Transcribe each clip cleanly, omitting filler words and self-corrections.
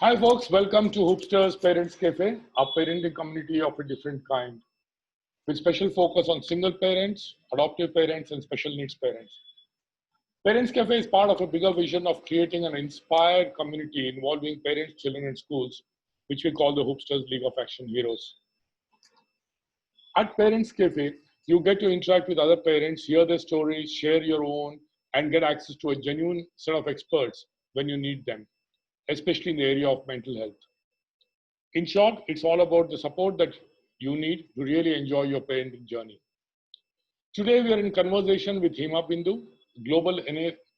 Hi folks, welcome to Hoopsters Parents Cafe, a parenting community of a different kind, with special focus on single parents, adoptive parents, and special needs parents. Parents Cafe is part of a bigger vision of creating an inspired community involving parents, children, and schools, which we call the Hoopsters League of Action Heroes. At Parents Cafe, you get to interact with other parents, hear their stories, share your own, and get access to a genuine set of experts when you need them, especially in the area of mental health. In short, it's all about the support that you need to really enjoy your parenting journey. Today, we are in conversation with Hima Bindu, Global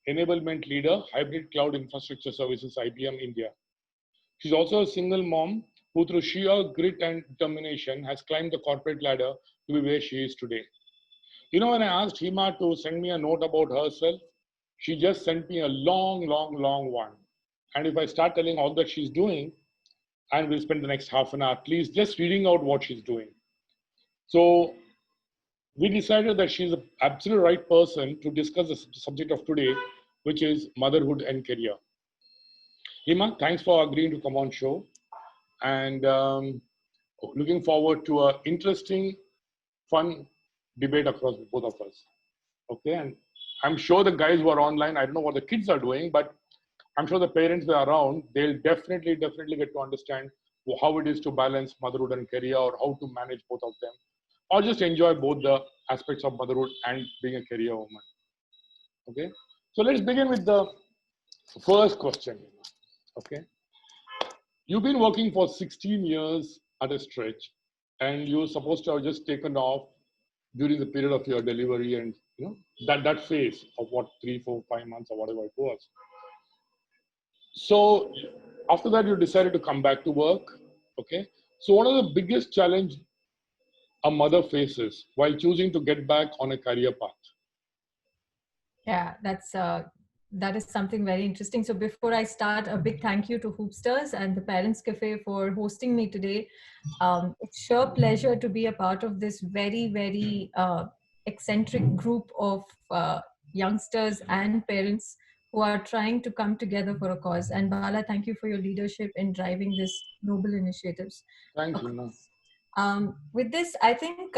Enablement Leader, Hybrid Cloud Infrastructure Services, IBM India. She's also a single mom who, through sheer grit and determination, has climbed the corporate ladder to be where she is today. You know, when I asked Hima to send me a note about herself, she just sent me a long one. And if I start telling all that she's doing, and we'll spend the next half an hour at least just reading out what she's doing. So we decided that she's the absolute right person to discuss the subject of today, which is motherhood and career. Hima, thanks for agreeing to come on show, and looking forward to an interesting, fun debate across both of us. Okay, and I'm sure the guys who are online, I don't know what the kids are doing, but I'm sure the parents that are around, they'll definitely get to understand how it is to balance motherhood and career, or how to manage both of them, or just enjoy both the aspects of motherhood and being a career woman. Okay, so let's begin with the first question. Okay, you've been working for 16 years at a stretch, and you're supposed to have just taken off during the period of your delivery, and that phase of what 3, 4, 5 months or whatever it was. So after that, you decided to come back to work. Okay. So what are the biggest challenge a mother faces while choosing to get back on a career path? Yeah, that is something very interesting. So before I start, a big thank you to Hoopsters and the Parents Cafe for hosting me today. It's sure pleasure to be a part of this very eccentric group of youngsters and parents who are trying to come together for a cause. And Bala, thank you for your leadership in driving this noble initiatives. Thank you. With this, I think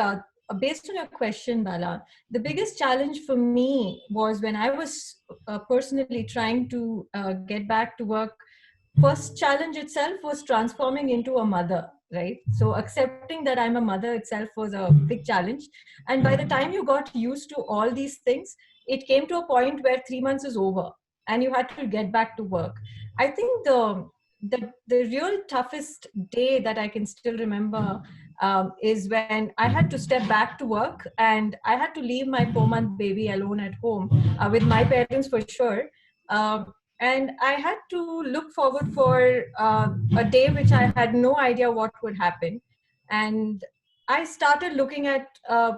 based on your question, Bala, the biggest challenge for me was when I was personally trying to get back to work. First challenge itself was transforming into a mother, right? So accepting that I'm a mother itself was a big challenge. And by the time you got used to all these things, it came to a point where 3 months is over and you had to get back to work. I think the real toughest day that I can still remember is when I had to step back to work and I had to leave my 4-month baby alone at home with my parents for sure. And I had to look forward for a day which I had no idea what would happen. And I started looking at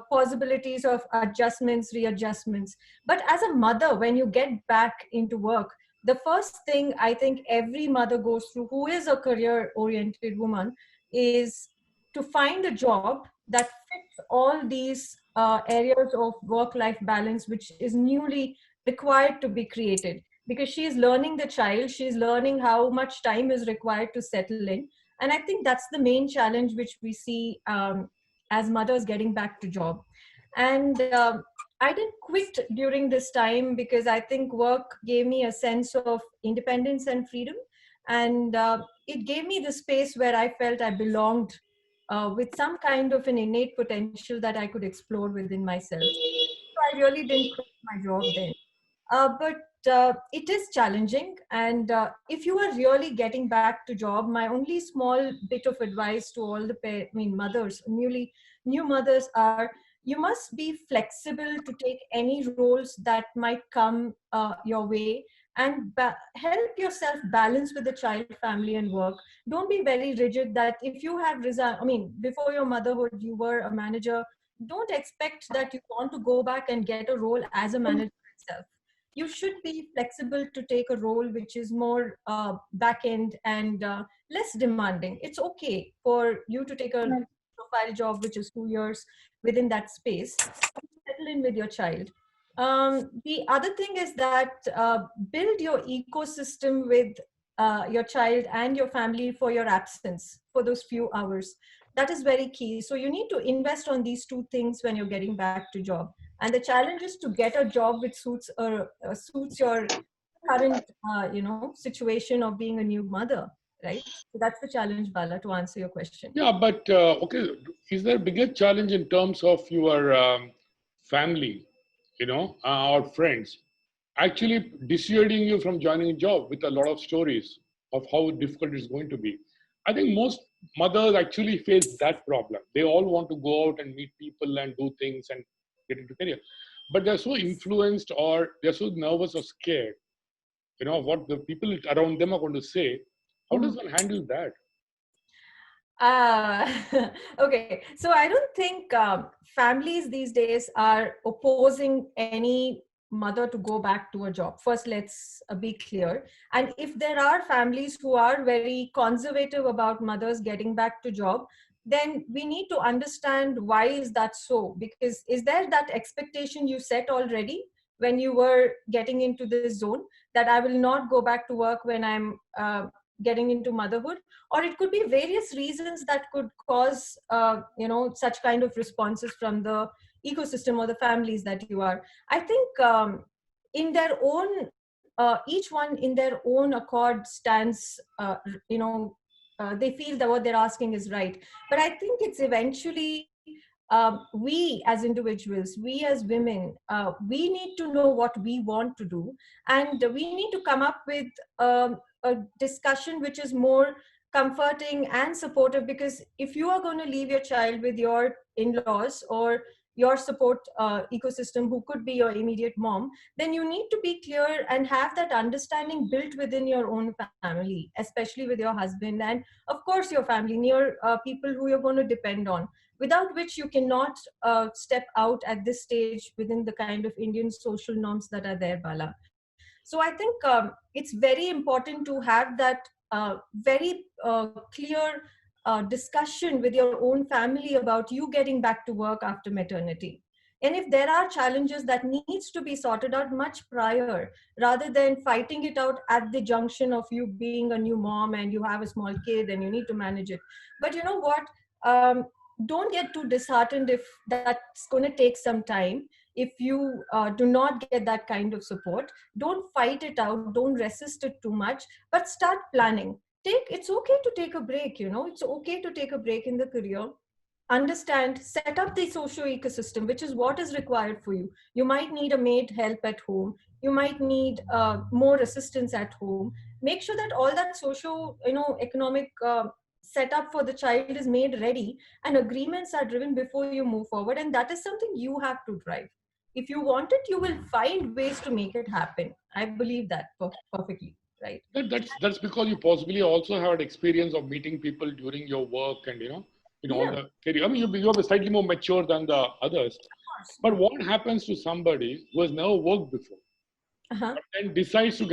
possibilities of adjustments, readjustments. But as a mother, when you get back into work, the first thing I think every mother goes through who is a career oriented woman is to find a job that fits all these areas of work life balance, which is newly required to be created, because she is learning the child, she is learning how much time is required to settle in. And I think that's the main challenge which we see as mothers getting back to job. And I didn't quit during this time because I think work gave me a sense of independence and freedom. And it gave me the space where I felt I belonged with some kind of an innate potential that I could explore within myself. So I really didn't quit my job then. But it is challenging. And if you are really getting back to job, my only small bit of advice to all the mothers, new mothers are, you must be flexible to take any roles that might come your way, and help yourself balance with the child, family, and work. Don't be very rigid that if you have resigned, before your motherhood, you were a manager. Don't expect that you want to go back and get a role as a manager itself. You should be flexible to take a role which is more back end and less demanding. It's okay for you to take a profile job which is 2 years within that space, settle in with your child. The other thing is that build your ecosystem with your child and your family for your absence for those few hours. That is very key. So you need to invest on these two things when you're getting back to job. And the challenge is to get a job which suits your current situation of being a new mother, right? So that's the challenge, Bala, to answer your question. Yeah, but okay, is there a bigger challenge in terms of your family, or friends, actually dissuading you from joining a job with a lot of stories of how difficult it's going to be? I think most mothers actually face that problem. They all want to go out and meet people and do things and get into career, but they're so influenced or they're so nervous or scared, what the people around them are going to say. How does one handle that? Uh, okay, so I don't think families these days are opposing any mother to go back to a job. First, let's be clear. And if there are families who are very conservative about mothers getting back to job, then we need to understand why is that so? Because is there that expectation you set already when you were getting into this zone that I will not go back to work when I'm getting into motherhood? Or it could be various reasons that could cause such kind of responses from the ecosystem or the families that you are. I think in their own each one in their own accord stands they feel that what they're asking is right. But I think it's eventually we as individuals, we as women, we need to know what we want to do, and we need to come up with a discussion which is more comforting and supportive. Because if you are going to leave your child with your in-laws or your support ecosystem, who could be your immediate mom, then you need to be clear and have that understanding built within your own family, especially with your husband and of course your family, near people who you're going to depend on, without which you cannot step out at this stage within the kind of Indian social norms that are there, Bala. So I think it's very important to have that very clear discussion with your own family about you getting back to work after maternity. And if there are challenges that needs to be sorted out much prior, rather than fighting it out at the junction of you being a new mom and you have a small kid and you need to manage it. But you know what? Don't get too disheartened if that's going to take some time. If you do not get that kind of support, don't fight it out, don't resist it too much, but start planning. It's okay to take a break, it's okay to take a break in the career. Understand, set up the social ecosystem, which is what is required for you. You might need a maid help at home, you might need more assistance at home. Make sure that all that social economic setup for the child is made ready, and agreements are driven before you move forward, and that is something you have to drive. If you want it, you will find ways to make it happen. I believe that perfectly, right? That's because you possibly also had experience of meeting people during your work and all Yeah, the career. I mean, you're slightly more mature than the others. But what happens to somebody who has never worked before uh-huh. and decides to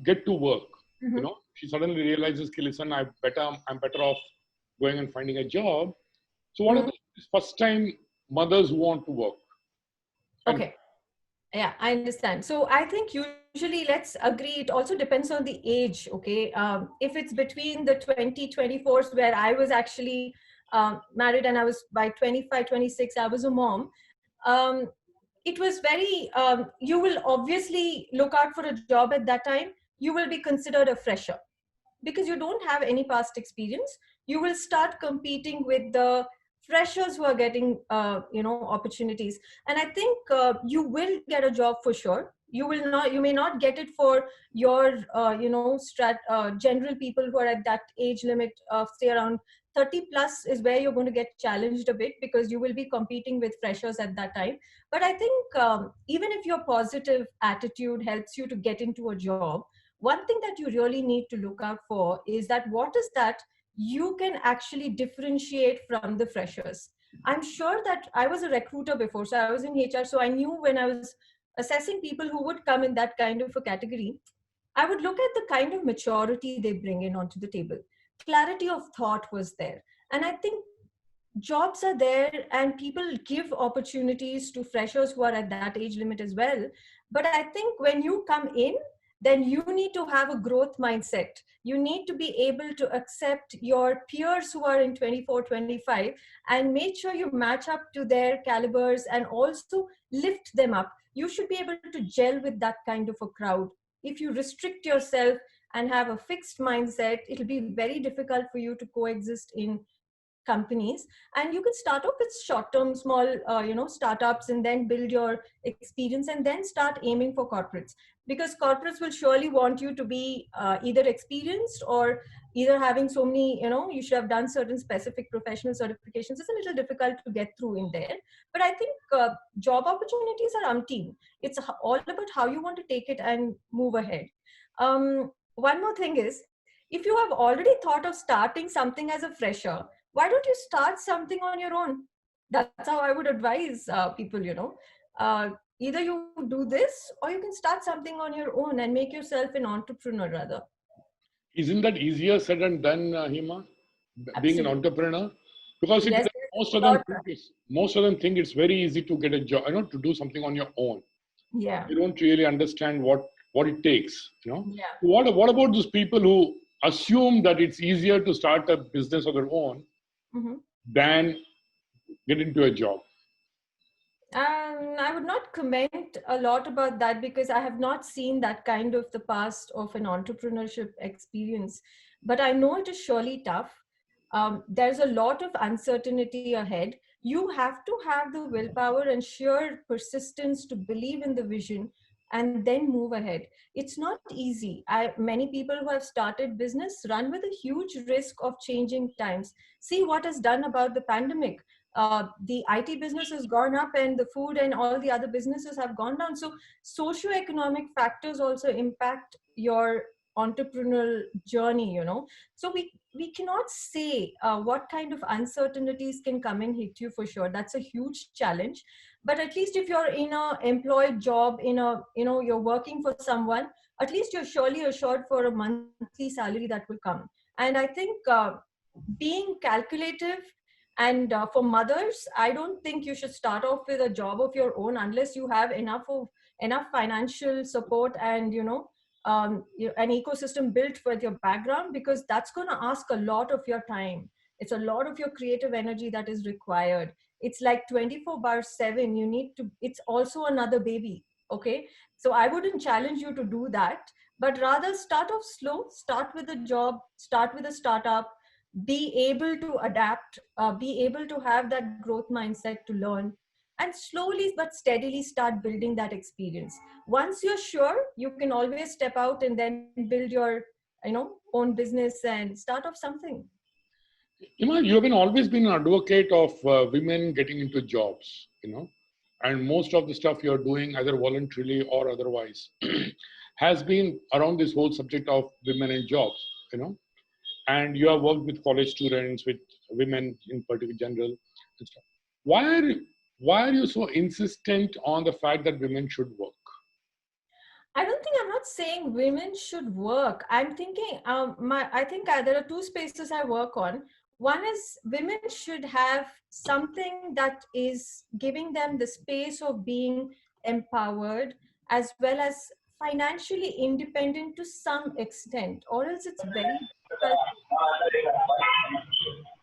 get to work? Mm-hmm. She suddenly realizes, "Okay, listen, I'm better off going and finding a job." So what are Mm-hmm. the first time mothers who want to work? And Okay. Yeah, I understand. So I think usually, let's agree, it also depends on the age. Okay. If it's between the 2024s, where I was actually married, and I was by 25, 26, I was a mom. Um, it was very, you will obviously look out for a job at that time. You will be considered a fresher because you don't have any past experience. You will start competing with the freshers who are getting opportunities. And I think you will get a job for sure. You may not get it for your general people who are at that age limit of say around 30 plus, is where you're going to get challenged a bit, because you will be competing with freshers at that time. But I think even if your positive attitude helps you to get into a job, one thing that you really need to look out for is that what is that you can actually differentiate from the freshers. I'm sure that I was a recruiter before, so I was in HR, so I knew when I was assessing people who would come in that kind of a category, I would look at the kind of maturity they bring in onto the table. Clarity of thought was there. And I think jobs are there and people give opportunities to freshers who are at that age limit as well. But I think when you come in, then you need to have a growth mindset. You need to be able to accept your peers who are in 24, 25 and make sure you match up to their calibers and also lift them up. You should be able to gel with that kind of a crowd. If you restrict yourself and have a fixed mindset, it'll be very difficult for you to coexist in companies. And you can start off with short term small startups, and then build your experience, and then start aiming for corporates, because corporates will surely want you to be either experienced or either having so many, you should have done certain specific professional certifications. It's a little difficult to get through in there. But I think job opportunities are umpteen. It's all about how you want to take it and move ahead. One more thing is, if you have already thought of starting something as a fresher, why don't you start something on your own? That's how I would advise people, either you do this or you can start something on your own and make yourself an entrepreneur rather. Isn't that easier said than done, Hema? Being an Absolutely. entrepreneur? Because Yes, most of them think it's very easy to get a job, to do something on your own. yeah, They don't really understand what it takes, yeah. What about those people who assume that it's easier to start a business of their own Mm-hmm. than get into a job? I would not comment a lot about that, because I have not seen that kind of the past of an entrepreneurship experience. But I know it is surely tough. There's a lot of uncertainty ahead. You have to have the willpower and sheer persistence to believe in the vision and then move ahead. It's not easy. Many people who have started business run with a huge risk of changing times. See what is done about the pandemic. The IT business has gone up and the food and all the other businesses have gone down. So socioeconomic factors also impact your entrepreneurial journey, So we cannot say what kind of uncertainties can come and hit you for sure. That's a huge challenge. But at least if you're in a employed job, you're working for someone, at least you're surely assured for a monthly salary that will come. And I think being calculative, and for mothers, I don't think you should start off with a job of your own unless you have enough financial support and an ecosystem built with your background, because that's going to ask a lot of your time. It's a lot of your creative energy that is required. It's like 24/7. You need to. It's also another baby. Okay, so I wouldn't challenge you to do that, but rather start off slow. Start with a job. Start with a startup. Be able to adapt, be able to have that growth mindset to learn, and slowly but steadily start building that experience. Once you're sure, you can always step out and then build your own business and start off something. You have always been an advocate of women getting into jobs, and most of the stuff you're doing, either voluntarily or otherwise, has been around this whole subject of women and jobs, and you have worked with college students, with women in particular, general and stuff. Why are you so insistent on the fact that women should work? I'm not saying women should work. I'm thinking, I think there are two spaces I work on. One is women should have something that is giving them the space of being empowered, as well as financially independent to some extent, or else it's very difficult.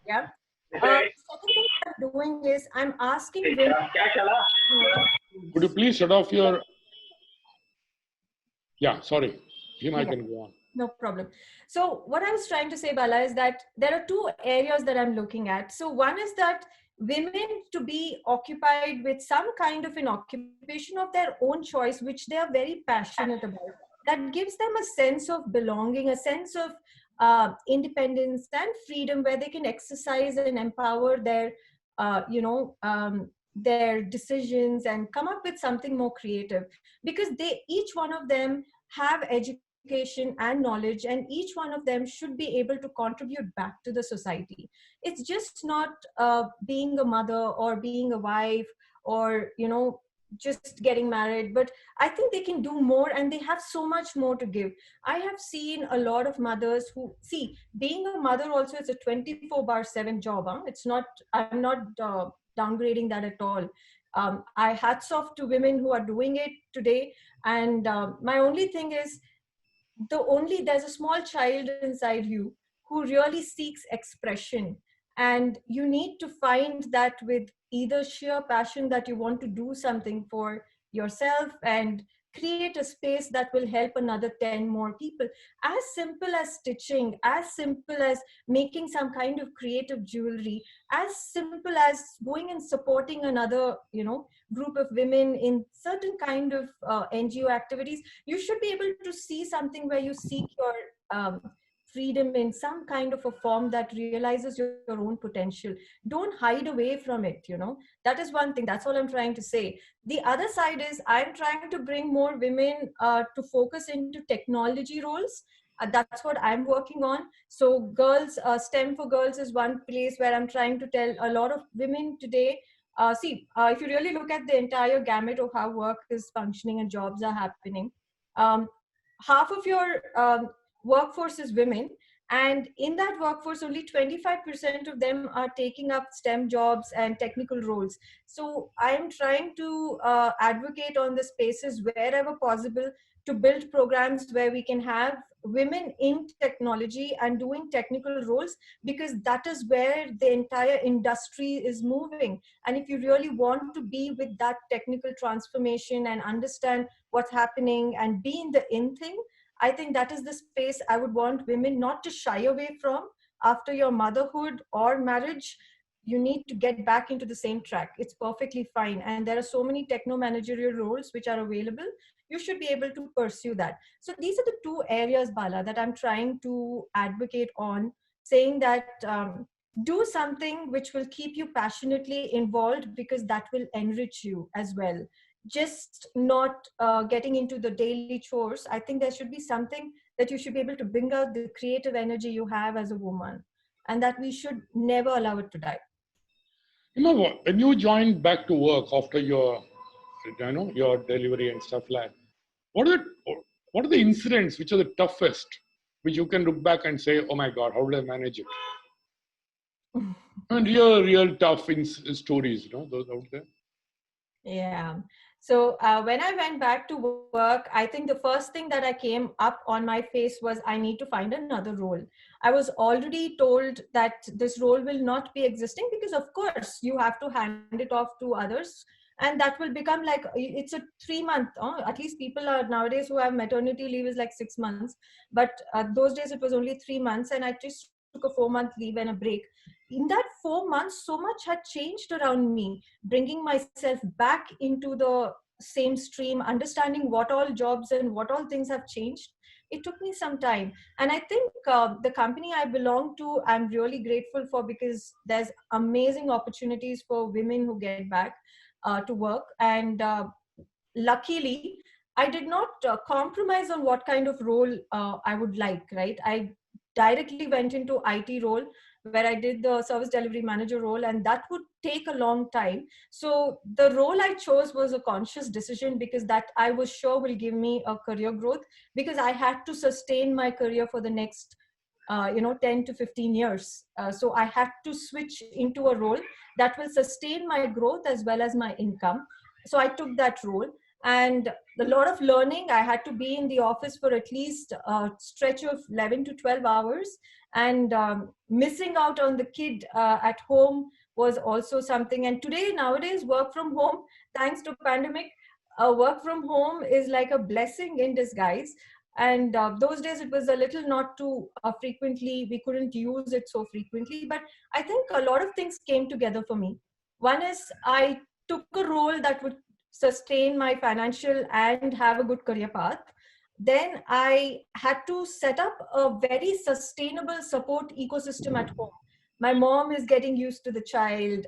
Yeah. Second thing I'm doing is I'm asking women. Could you please shut off your? Yeah, sorry. I can go on. No problem. So what I was trying to say, Bala, is that there are two areas that I'm looking at. So one is that women to be occupied with some kind of an occupation of their own choice, which they are very passionate about. That gives them a sense of belonging, a sense of independence and freedom, where they can exercise and empower their, their decisions and come up with something more creative, because each one of them have education and knowledge, and each one of them should be able to contribute back to the society. It's just not being a mother or being a wife, or just getting married, but I think they can do more, and they have so much more to give. I have seen a lot of mothers who see being a mother also is a 24/7 job. It's not, I'm not downgrading that at all. I hats off to women who are doing it today. And my only thing is, there's a small child inside you who really seeks expression, and you need to find that with either sheer passion that you want to do something for yourself and create a space that will help another 10 more people. As simple as stitching, as simple as making some kind of creative jewelry, as simple as going and supporting another, group of women in certain kind of NGO activities. You should be able to see something where you seek your freedom in some kind of a form that realizes your own potential. Don't hide away from it. That is one thing. That's all I'm trying to say. The other side is I'm trying to bring more women to focus into technology roles. That's what I'm working on. So girls, STEM for Girls is one place where I'm trying to tell a lot of women today. If you really look at the entire gamut of how work is functioning and jobs are happening, um, half of your workforce is women, and in that workforce only 25% of them are taking up STEM jobs and technical roles. So I am trying to advocate on the spaces wherever possible to build programs where we can have women in technology and doing technical roles, because that is where the entire industry is moving. And if you really want to be with that technical transformation and understand what's happening and be in the in thing, I think that is the space I would want women not to shy away from. After your motherhood or marriage, you need to get back into the same track. It's perfectly fine. And there are so many techno managerial roles which are available. You should be able to pursue that. So these are the two areas, Bala, that I'm trying to advocate on, saying that do something which will keep you passionately involved, because that will enrich you as well. Just not getting into the daily chores. I think there should be something that you should be able to bring out the creative energy you have as a woman, and that we should never allow it to die. You know what? When you joined back to work after your delivery and stuff like, what are the incidents which are the toughest, which you can look back and say, oh my God, how did I manage it? And real tough stories, those out there. Yeah. So when I went back to work, I think the first thing that I came up on my face was I need to find another role. I was already told that this role will not be existing, because of course you have to hand it off to others. And that will become like, it's a 3 month, at least people are nowadays who have maternity leave is like 6 months. But those days it was only 3 months, and I just took a 4 month leave and a break. In that 4 months, so much had changed around me, bringing myself back into the same stream, understanding what all jobs and what all things have changed. It took me some time. And I think the company I belong to, I'm really grateful for, because there's amazing opportunities for women who get back to work. And luckily, I did not compromise on what kind of role I would like, right? I directly went into IT role, where I did the service delivery manager role, and that would take a long time. So the role I chose was a conscious decision, because that I was sure will give me a career growth, because I had to sustain my career for the next 10 to 15 years. So I had to switch into a role that will sustain my growth as well as my income. So I took that role, and a lot of learning. I had to be in the office for at least a stretch of 11 to 12 hours, and missing out on the kid at home was also something. And nowadays, work from home, thanks to pandemic, work from home is like a blessing in disguise. And those days it was a little not too frequently, we couldn't use it so frequently. But I think a lot of things came together for me. One is I took a role that would sustain my financial and have a good career path. Then I had to set up a very sustainable support ecosystem at home. My mom is getting used to the child.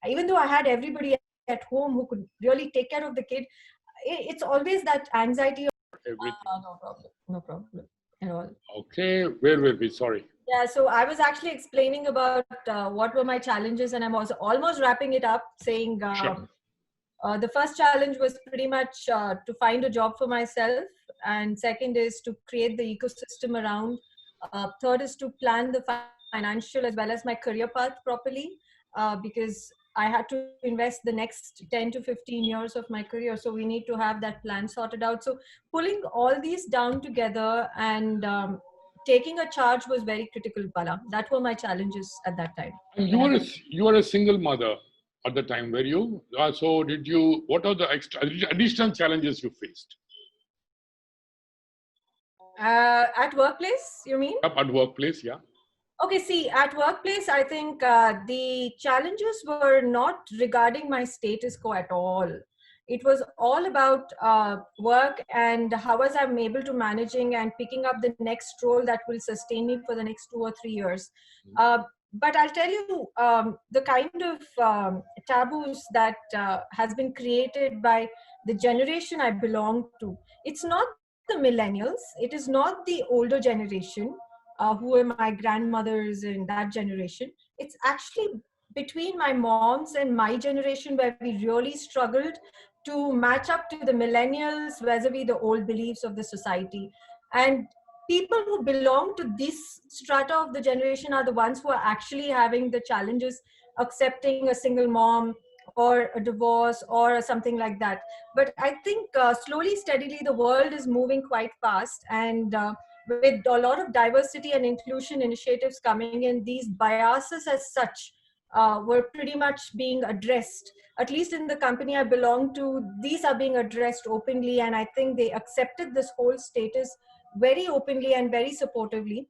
Even though I had everybody at home who could really take care of the kid, it's always that anxiety. Everything. No problem. No problem at all. Okay, where were we? Sorry. Yeah, so I was actually explaining about what were my challenges, and I'm also almost wrapping it up, saying Sure. the first challenge was pretty much to find a job for myself, and second is to create the ecosystem around. Third is to plan the financial as well as my career path properly, because I had to invest the next 10 to 15 years of my career. So we need to have that plan sorted out. So pulling all these down together and taking a charge was very critical, Bala. That were my challenges at that time. And you were a single mother at the time, were you? So did you? What are the additional challenges you faced? At workplace, you mean? Yep, at workplace, yeah. Okay, see, at workplace, I think the challenges were not regarding my status quo at all. It was all about work and how was I able to managing and picking up the next role that will sustain me for the next 2 or 3 years. But I'll tell you, the kind of taboos that has been created by the generation I belong to. It's not the millennials. It is not the older generation who are my grandmothers in that generation. It's actually between my mom's and my generation where we really struggled to match up to the millennials vis-a-vis the old beliefs of the society. And people who belong to this strata of the generation are the ones who are actually having the challenges accepting a single mom or a divorce or something like that. But I think slowly, steadily, the world is moving quite fast, and with a lot of diversity and inclusion initiatives coming in, these biases as such were pretty much being addressed. At least in the company I belong to, these are being addressed openly, and I think they accepted this whole status very openly and very supportively.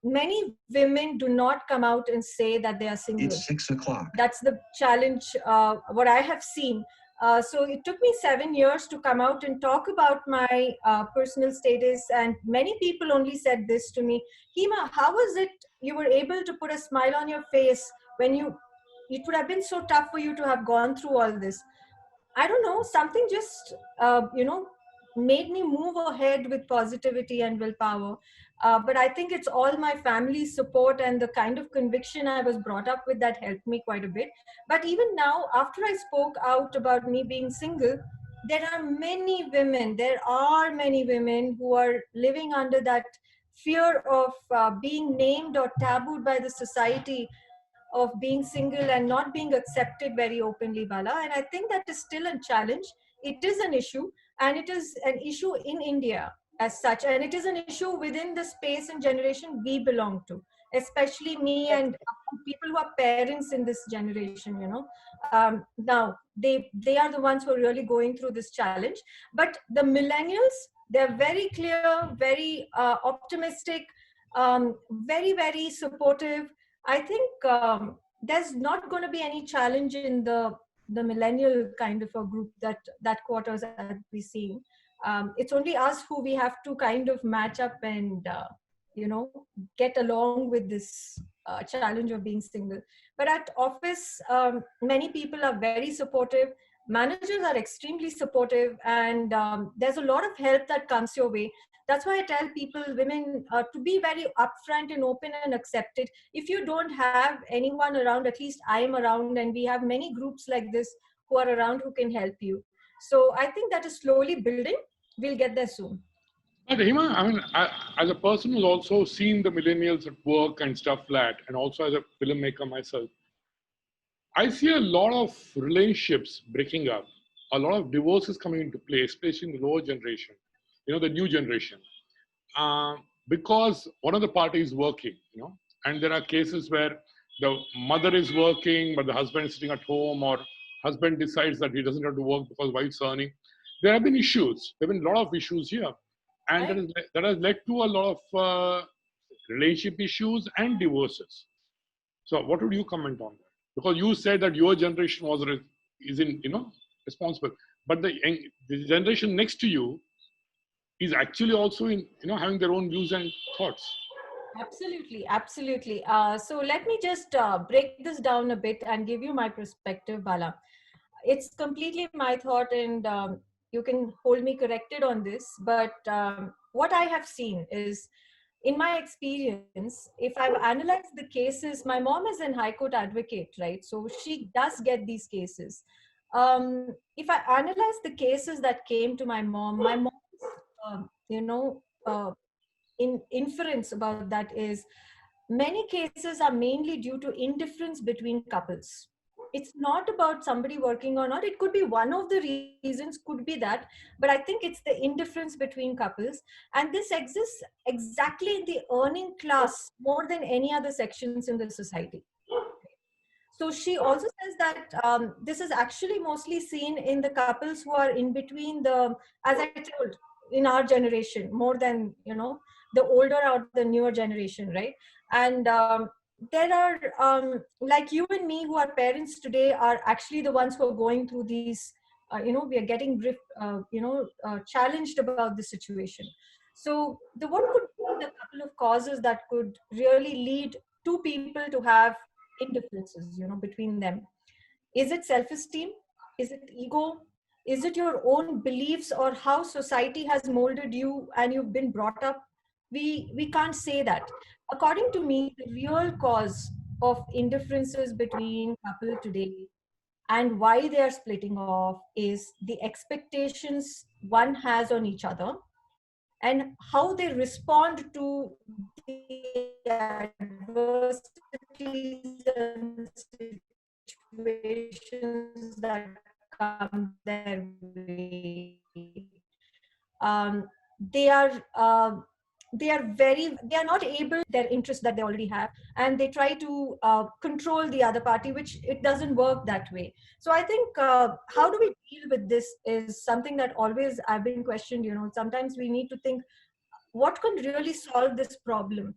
Many women do not come out and say that they are single. It's 6 o'clock. That's the challenge, what I have seen. So it took me 7 years to come out and talk about my personal status. And many people only said this to me, Hima, how was it you were able to put a smile on your face when it would have been so tough for you to have gone through all this? I don't know, something just, made me move ahead with positivity and willpower. But I think it's all my family's support and the kind of conviction I was brought up with that helped me quite a bit. But even now, after I spoke out about me being single, there are many women who are living under that fear of being named or tabooed by the society of being single and not being accepted very openly, Bala. And I think that is still a challenge. It is an issue, and it is an issue in India as such, and it is an issue within the space and generation we belong to, especially me and people who are parents in this generation. Now they are the ones who are really going through this challenge. But the millennials, they're very clear, very optimistic, very, very supportive. I think there's not going to be any challenge in the millennial kind of a group that quarters that we see. It's only us who we have to kind of match up and get along with this challenge of being single. But at office, many people are very supportive. Managers are extremely supportive, and there's a lot of help that comes your way. That's why I tell people, women, to be very upfront and open and accept it. If you don't have anyone around, at least I am around, and we have many groups like this who are around who can help you. So I think that is slowly building. We'll get there soon. But Hima, I mean, as a person who's also seen the millennials at work and stuff like that, and also as a filmmaker myself, I see a lot of relationships breaking up, a lot of divorces coming into play, especially in the lower generation, the new generation, because one of the parties is working, and there are cases where the mother is working, but the husband is sitting at home, or husband decides that he doesn't have to work because wife's earning. There have been issues. There have been a lot of issues here. And Right. that has led to a lot of relationship issues and divorces. So what would you comment on that? Because you said that your generation isn't responsible, but the generation next to you is actually also in having their own views and thoughts. Absolutely, absolutely. So let me just break this down a bit and give you my perspective, Bala. It's completely my thought, and you can hold me corrected on this. But what I have seen is, in my experience, if I've analyzed the cases, my mom is an high court advocate, right? So she does get these cases. If I analyze the cases that came to my mom, um, you know, uh, in inference about that is many cases are mainly due to indifference between couples. it's not about somebody working or not. It could be one of the reasons, could be that, but I think it's the indifference between couples, and this exists exactly in the earning class more than any other sections in the society. So she also says that this is actually mostly seen in the couples who are in between the, as I told, in our generation, more than, the older or the newer generation, right? And there are, like you and me, who are parents today, are actually the ones who are going through these, we are getting, challenged about the situation. So what could be the couple of causes that could really lead two people to have indifferences, between them? Is it self-esteem? Is it ego? Is it your own beliefs or how society has molded you and you've been brought up? We can't say that. According to me, the real cause of indifferences between couple today and why they are splitting off is the expectations one has on each other and how they respond to the adversities and situations that come their way. Um, they are they are not able their interests that they already have, and they try to control the other party, which it doesn't work that way. So I think how do we deal with this is something that always I've been questioned. Sometimes we need to think what can really solve this problem.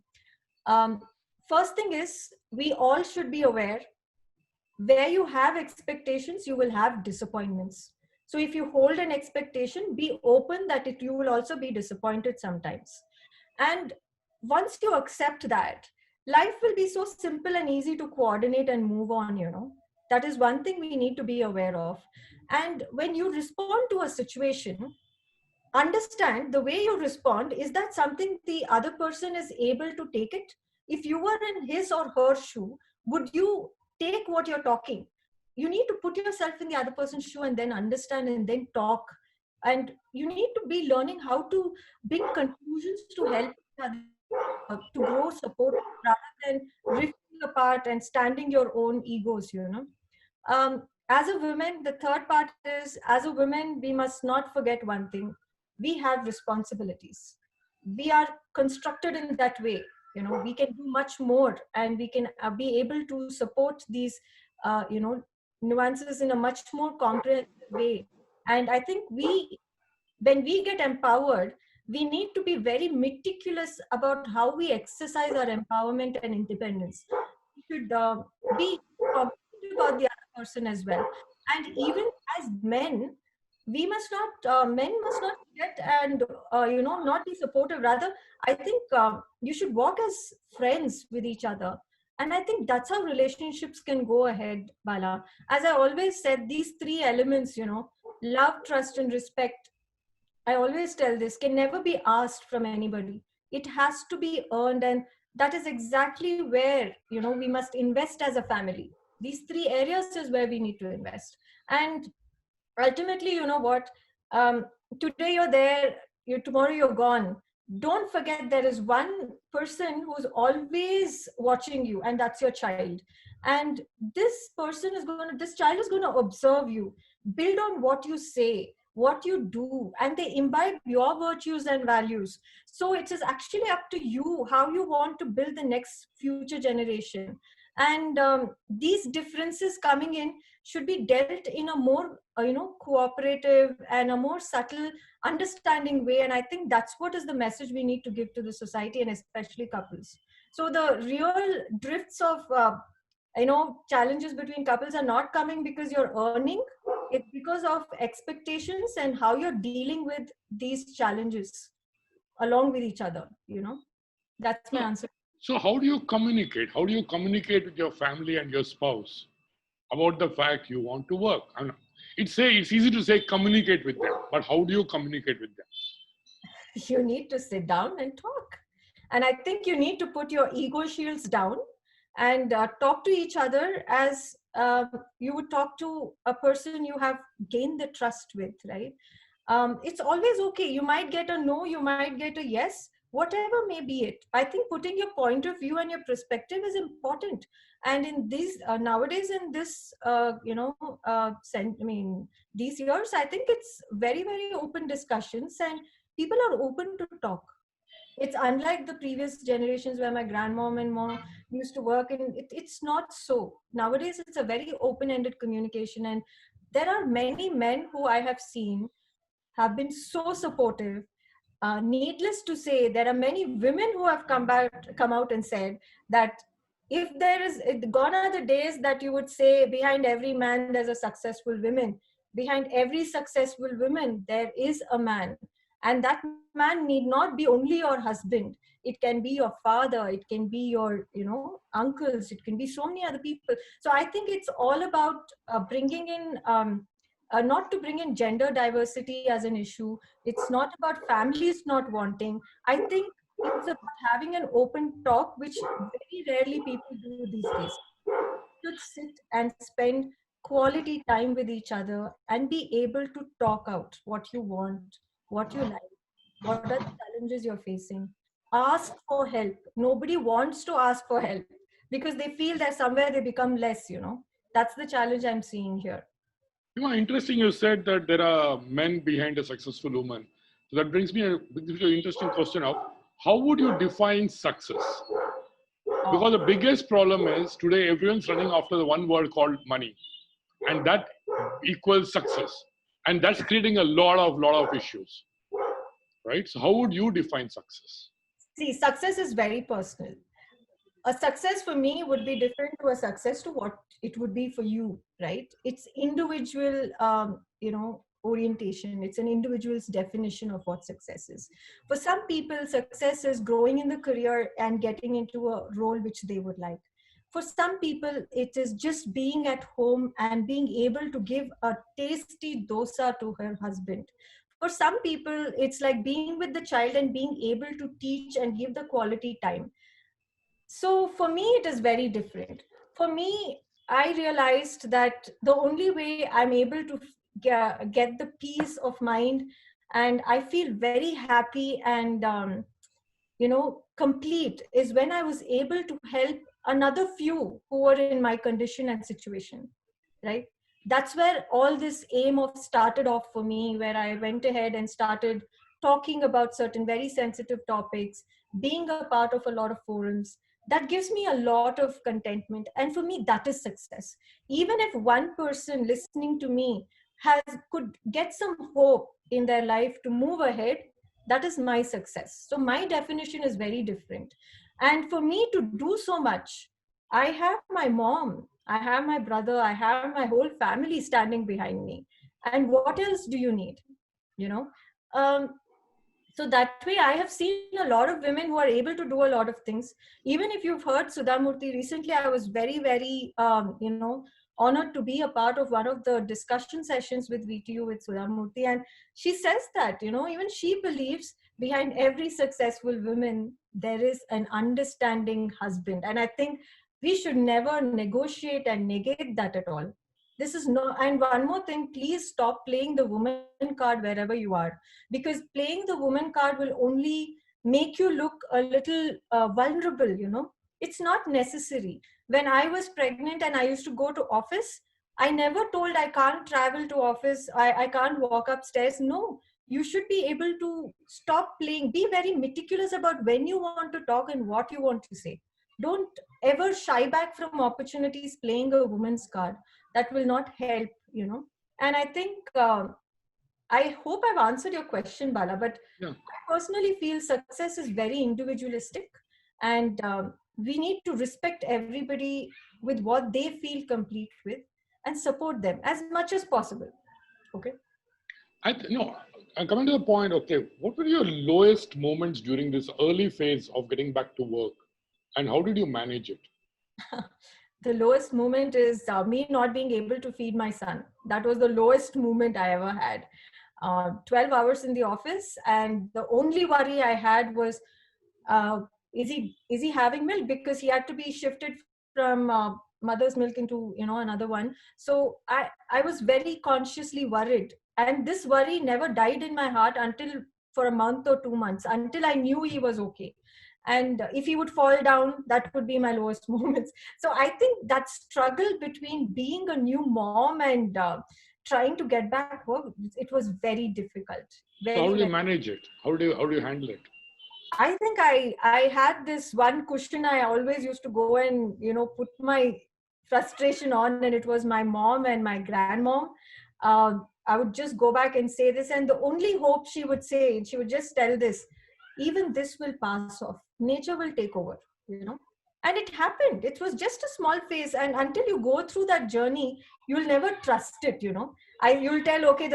um, First thing is, we all should be aware, where you have expectations you will have disappointments. So if you hold an expectation, be open that you will also be disappointed sometimes. And once you accept that, life will be so simple and easy to coordinate and move on. That is one thing we need to be aware of. And when you respond to a situation, understand the way you respond, is that something the other person is able to take it? If you were in his or her shoe, would you take what you're talking? You need to put yourself in the other person's shoe and then understand and then talk. And you need to be learning how to bring conclusions to help each other, to grow support, rather than drifting apart and standing your own egos. As a woman, the third part is, as a woman, we must not forget one thing: we have responsibilities. We are constructed in that way. We can do much more, and we can be able to support these, nuances in a much more comprehensive way. And I think when we get empowered, we need to be very meticulous about how we exercise our empowerment and independence. We should be competitive about the other person as well. And even as men, men must not forget and, not be supportive. Rather, I think you should walk as friends with each other. And I think that's how relationships can go ahead, Bala. As I always said, these three elements, love, trust, and respect, I always tell this, can never be asked from anybody. It has to be earned. And that is exactly where, we must invest as a family. These three areas is where we need to invest. And ultimately, you know what? Um, Today you're there, tomorrow you're gone. Don't forget there is one person who's always watching you, and that's your child. And this child is going to observe you, build on what you say, what you do, and they imbibe your virtues and values. So it is actually up to you how you want to build the next future generation. And these differences coming in should be dealt in a more cooperative and a more subtle, understanding way. And I think that's what is the message we need to give to the society, and especially couples. So the real drifts of challenges between couples are not coming because you're earning. It's because of expectations and how you're dealing with these challenges along with each other. That's my So, answer. so how do you communicate? How do you communicate with your family and your spouse about the fact you want to work? I mean, it's easy to say communicate with them, but how do you communicate with them? You need to sit down and talk. And I think you need to put your ego shields down and talk to each other as you would talk to a person you have gained the trust with, right? It's always okay. You might get a no, you might get a yes, whatever may be it. I think putting your point of view and your perspective is important. And in these nowadays, in this I mean, these years, I think it's very, very open discussions, and people are open to talk. It's unlike the previous generations where my grandmom and mom used to work, and it's not so. Nowadays, it's a very open-ended communication, and there are many men who I have seen have been so supportive. Needless to say, there are many women who have come out and said that if there is, gone are the days that you would say behind every man there's a successful woman. Behind every successful woman there is a man, and that man need not be only your husband. It can be your father. It can be your uncles. It can be so many other people. So I think it's all about bringing in. Not to bring in gender diversity as an issue. It's not about families not wanting. I think it's about having an open talk, which very rarely people do these days. Should sit and spend quality time with each other and be able to talk out what you want, what you like, what are the challenges you're facing. Ask for help. Nobody wants to ask for help because they feel that somewhere they become less. That's the challenge I'm seeing here. Interesting. You said that there are men behind a successful woman. So that brings me to an interesting question of how would you define success? Because the biggest problem is today everyone's running after the one word called money, and that equals success, and that's creating a lot of issues, right? So how would you define success? See, success is very personal. A success for me would be different to a success to what it would be for you, right? It's individual orientation. It's an individual's definition of what success is. For some people, success is growing in the career and getting into a role which they would like. For some people, it is just being at home and being able to give a tasty dosa to her husband. For some people, it's like being with the child and being able to teach and give the quality time. So for me, it is very different. For me, I realized that the only way I'm able to get the peace of mind, and I feel very happy and complete, is when I was able to help another few who were in my condition and situation, right? That's where all this aim of started off for me, where I went ahead and started talking about certain very sensitive topics, being a part of a lot of forums. That gives me a lot of contentment, and for me that is success. Even if one person listening to me has could get some hope in their life to move ahead, that is my success. So my definition is very different. And for me to do so much, I have my mom, I have my brother, I have my whole family standing behind me. And what else do you need? You know? So that way, I have seen a lot of women who are able to do a lot of things. Even if you've heard Sudha Murthy recently, I was very, very, honored to be a part of one of the discussion sessions with VTU with Sudha Murthy. And she says that, even she believes behind every successful woman, there is an understanding husband. And I think we should never negotiate and negate that at all. This is no, and one more thing, please stop playing the woman card wherever you are, because playing the woman card will only make you look a little vulnerable. It's not necessary. When I was pregnant and I used to go to office, I never told I can't travel to office, I can't walk upstairs. No, you should be able to stop playing, be very meticulous about when you want to talk and what you want to say. Don't ever shy back from opportunities playing a woman's card. That will not help. And I think I hope I've answered your question, Bala, but Yeah. I personally feel success is very individualistic, and we need to respect everybody with what they feel complete with and support them as much as possible. Okay. No, I'm coming to the point. Okay, what were your lowest moments during this early phase of getting back to work, and how did you manage it? The lowest moment is me not being able to feed my son. That was the lowest moment I ever had. 12 hours in the office, and the only worry I had was, uh, is he having milk, because he had to be shifted from mother's milk into another one. So I was very consciously worried, and this worry never died in my heart until for a month or 2 months until I knew he was okay. And if he would fall down, that would be my lowest moments. So I think that struggle between being a new mom and trying to get back work, it was very difficult. So how Very, do you very. manage it? How do you handle it? I think I had this one cushion I always used to go and put my frustration on, and it was my mom and my grandmom. I would just go back and say this, and the only hope she would just tell this: even this will pass off. Nature will take over. And it happened. It was just a small phase, and until you go through that journey, you'll never trust it. You'll tell, okay,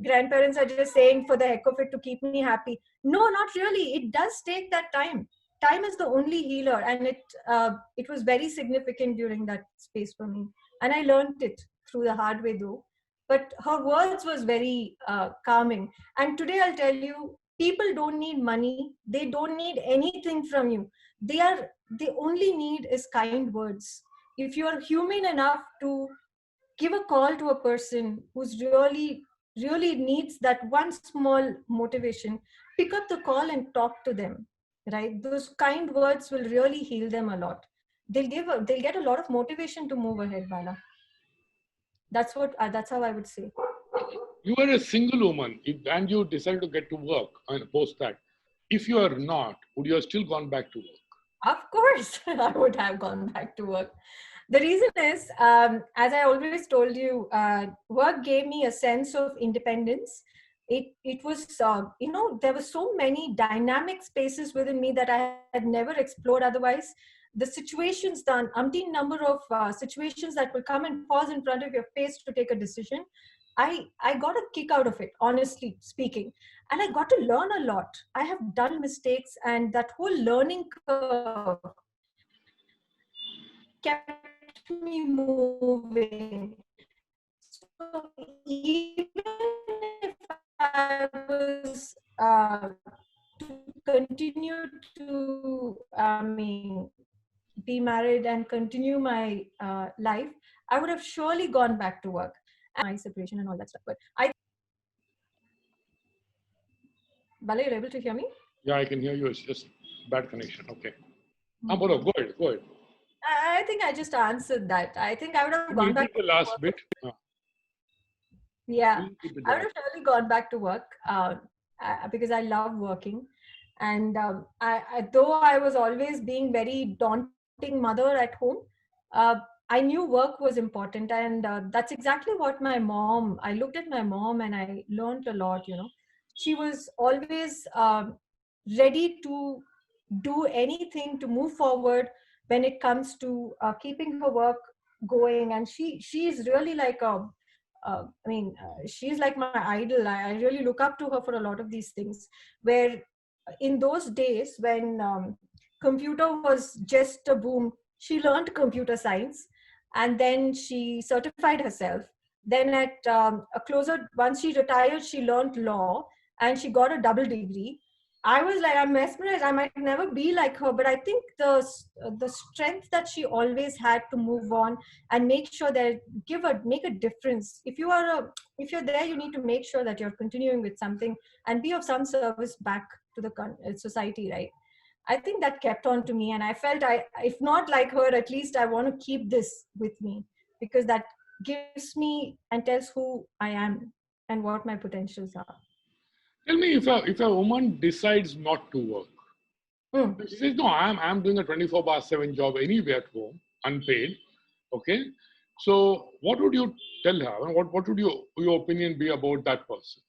grandparents are just saying for the heck of it to keep me happy. No, not really. It does take that time. Time is the only healer, and it was very significant during that space for me. And I learned it through the hard way, though. But her words was very calming. And today I'll tell you, people don't need money. They don't need anything from you. They only need is kind words. If you are human enough to give a call to a person who's really needs that one small motivation, pick up the call and talk to them, right? Those kind words will really heal them a lot. They'll get a lot of motivation to move ahead, Bala. That's how I would say. You are a single woman and you decide to get to work and post that. If you are not, would you have still gone back to work? Of course, I would have gone back to work. The reason is, as I always told you, work gave me a sense of independence. It was, there were so many dynamic spaces within me that I had never explored otherwise. The situations, the umpteen number of situations that will come and pause in front of your face to take a decision. I got a kick out of it, honestly speaking. And I got to learn a lot. I have done mistakes, and that whole learning curve kept me moving. So even if I was to continue to, be married and continue my life, I would have surely gone back to work. My separation and all that stuff. But Bala, you're able to hear me? Yeah, I can hear you. It's just bad connection. Okay. Bolo, go ahead. Go ahead. I think I just answered that. I think I would have Can gone you back repeat the last bit? Yeah, Will you repeat I the would last have really gone back to work because I love working. And though I was always being very daunting mother at home, uh, I knew work was important. And that's exactly what I looked at my mom and I learned a lot. She was always ready to do anything to move forward when it comes to keeping her work going. And she's really like she's like my idol. I really look up to her for a lot of these things. Where in those days when computer was just a boom, she learned computer science, and then she certified herself. Then at a closer, once she retired, she learned law and she got a double degree. I was like, I'm mesmerized. I might never be like her, but I think the strength that she always had to move on and make sure that make a difference. If you're there, you need to make sure that you're continuing with something and be of some service back to the society, right? I think that kept on to me, and I felt if not like her, at least I want to keep this with me, because that gives me and tells who I am and what my potentials are. Tell me, if a woman decides not to work, she says, no, I'm doing a 24/7 job anyway at home, unpaid. Okay. So what would you tell her? And what would your opinion be about that person?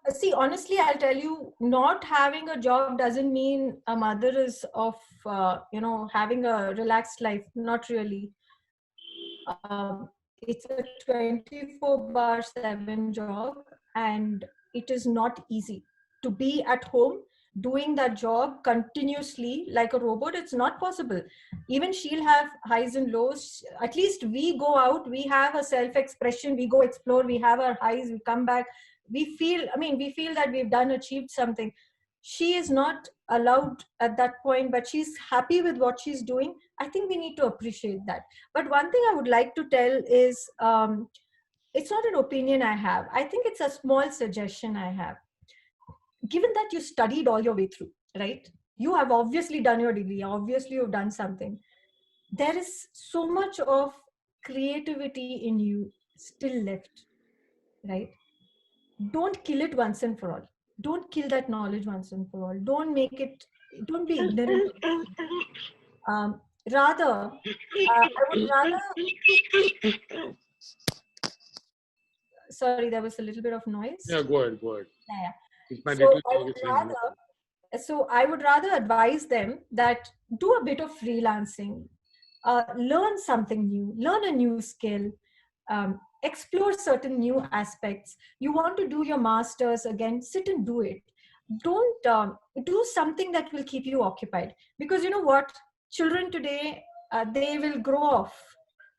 See, honestly, I'll tell you, not having a job doesn't mean a mother is of, having a relaxed life. Not really. It's a 24/7 job, and it is not easy to be at home doing that job continuously like a robot. It's not possible. Even she'll have highs and lows. At least we go out, we have a self-expression, we go explore, we have our highs, we come back, we feel that we've achieved something. She is not allowed at that point, but she's happy with what she's doing. I think we need to appreciate that. But one thing I would like to tell is, it's not an opinion I have. I think it's a small suggestion I have. given that you studied all your way through, right? You have obviously done your degree, obviously you've done something. There is so much of creativity in you still left, right? Don't kill it once and for all. Don't kill that knowledge once and for all. Don't make it, don't be ignorant. Rather, I would rather, sorry, there was a little bit of noise. Yeah, go ahead, go ahead. Yeah. It's my So little I dog would is saying no. so I would rather advise them that do a bit of freelancing, learn something new, learn a new skill, explore certain new aspects. You want to do your masters again, sit and do it. Don't do something that will keep you occupied, because you know what, children today, they will grow off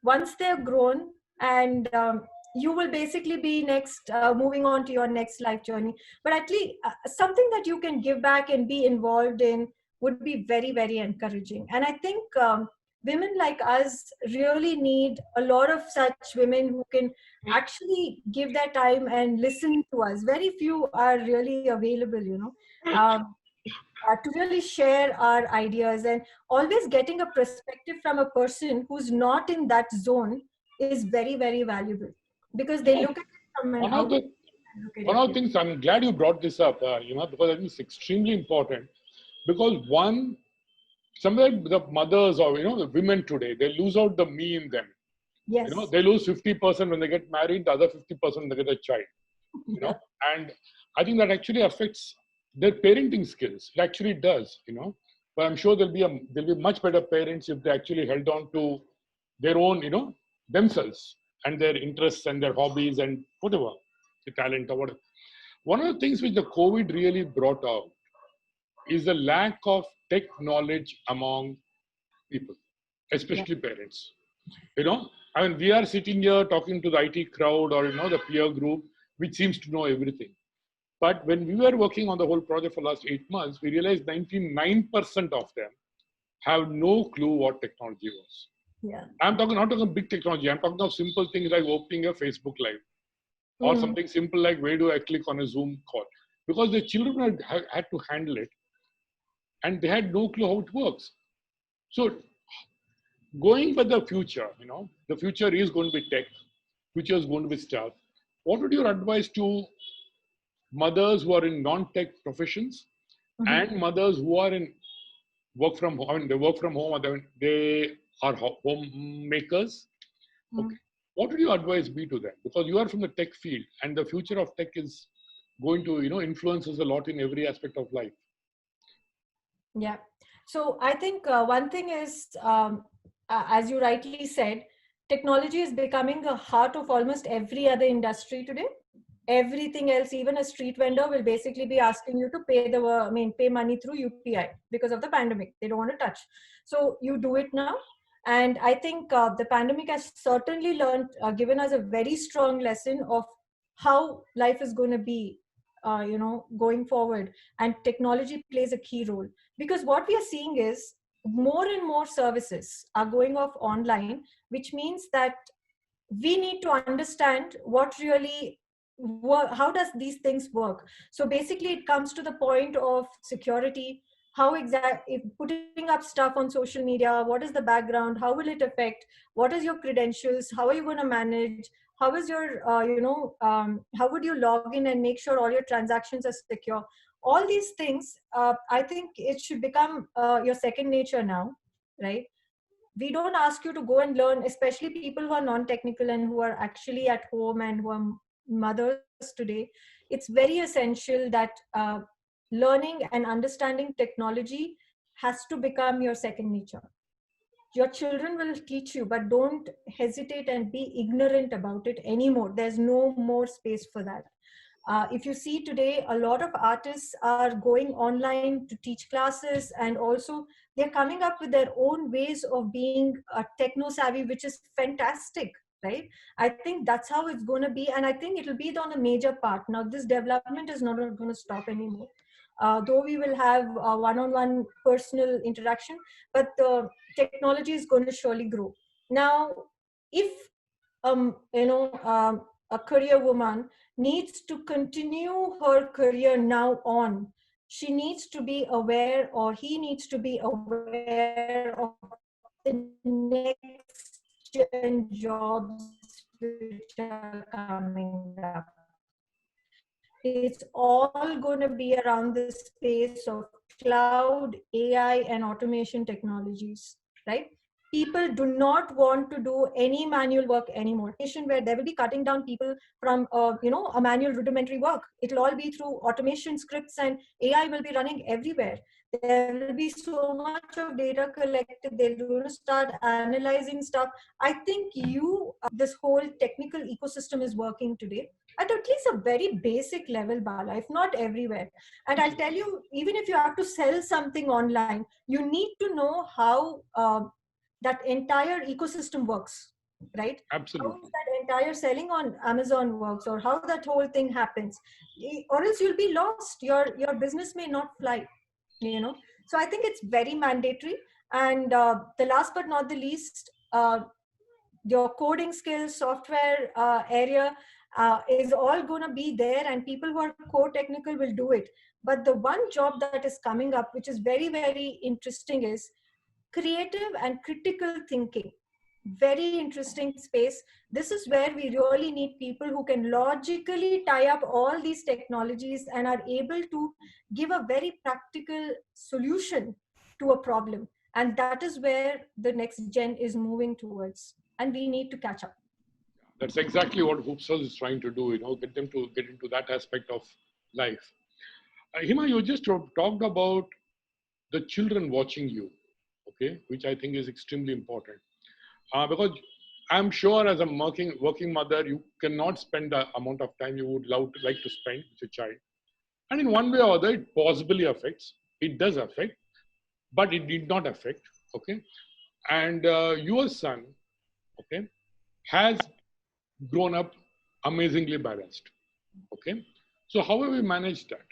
once they're grown, and you will basically be next, moving on to your next life journey. But at least something that you can give back and be involved in would be very, very encouraging. And I think women like us really need a lot of such women who can actually give their time and listen to us. Very few are really available, you know, to really share our ideas, and always getting a perspective from a person who's not in that zone is very, very valuable, because they look at it from an One of the outside look at one it. of the things, I'm glad you brought this up, because I think it's extremely important. Because one, somewhere the mothers or the women today, they lose out the me in them. Yes. They lose 50% when they get married, the other 50% when they get a child. Yeah. And I think that actually affects their parenting skills. It actually does. But I'm sure there'll be much better parents if they actually held on to their own, themselves and their interests and their hobbies and whatever, the talent or whatever. One of the things which the COVID really brought out is the lack of tech knowledge among people, especially parents. I mean, we are sitting here talking to the IT crowd or the peer group, which seems to know everything. But when we were working on the whole project for the last 8 months, we realized 99% of them have no clue what technology was. Yeah. I'm not talking big technology. I'm talking of simple things like opening a Facebook Live or something simple like where do I click on a Zoom call, because the children had to handle it and they had no clue how it works. So going for the future, the future is going to be tech, future is going to be stuff. What would your advice to mothers who are in non-tech professions and mothers who are in work from home? I mean, they work from home, or they are homemakers. Okay. What would your advice be to them? Because you are from the tech field, and the future of tech is going to, influence us a lot in every aspect of life. Yeah. So I think one thing is, as you rightly said, technology is becoming the heart of almost every other industry today. Everything else, even a street vendor will basically be asking you to pay money through UPI because of the pandemic. They don't want to touch. So you do it now. And I think the pandemic has certainly given us a very strong lesson of how life is going to be, going forward. And technology plays a key role, because what we are seeing is more and more services are going off online, which means that we need to understand what really how does these things work. So basically it comes to the point of security. How exactly, if putting up stuff on social media, what is the background, how will it affect, what is your credentials, how are you going to manage, how is your how would you log in and make sure all your transactions are secure. All these things, I think it should become your second nature now, right? We don't ask you to go and learn, especially people who are non-technical and who are actually at home and who are mothers today. It's very essential that learning and understanding technology has to become your second nature. Your children will teach you, but don't hesitate and be ignorant about it anymore. There's no more space for that. If you see today, a lot of artists are going online to teach classes, and also they're coming up with their own ways of being techno savvy, which is fantastic, right? I think that's how it's going to be, and I think it'll be on a major part. Now, this development is not going to stop anymore. Though we will have one-on-one personal interaction, but the technology is going to surely grow. Now, if a career woman, needs to continue her career now on, she needs to be aware, or he needs to be aware of the next gen jobs which are coming up. It's all going to be around the space of cloud, AI, and automation technologies, right? People do not want to do any manual work anymore. Where they will be cutting down people from, a manual rudimentary work. It'll all be through automation scripts, and AI will be running everywhere. There will be so much of data collected. They're going to start analyzing stuff. I think this whole technical ecosystem is working today at least a very basic level, Bala, if not everywhere. And I'll tell you, even if you have to sell something online, you need to know how that entire ecosystem works, right? How Absolutely. is that entire selling on Amazon works, or how that whole thing happens, or else you'll be lost. Your business may not fly, you know. So I think it's very mandatory. And the last but not the least, your coding skills, software area is all going to be there, and people who are core technical will do it. But the one job that is coming up, which is very, very interesting, is creative and critical thinking. Very interesting space. This is where we really need people who can logically tie up all these technologies and are able to give a very practical solution to a problem. And that is where the next gen is moving towards. And we need to catch up. That's exactly what Hoopsels is trying to do, get them to get into that aspect of life. Hima, you just talked about the children watching you, okay, which I think is extremely important. Because I'm sure as a working mother, you cannot spend the amount of time you would like to spend with your child. And in one way or other, it possibly affects. It does affect, but it did not affect, okay? And your son, okay, has grown up amazingly balanced, okay? So how have we managed that?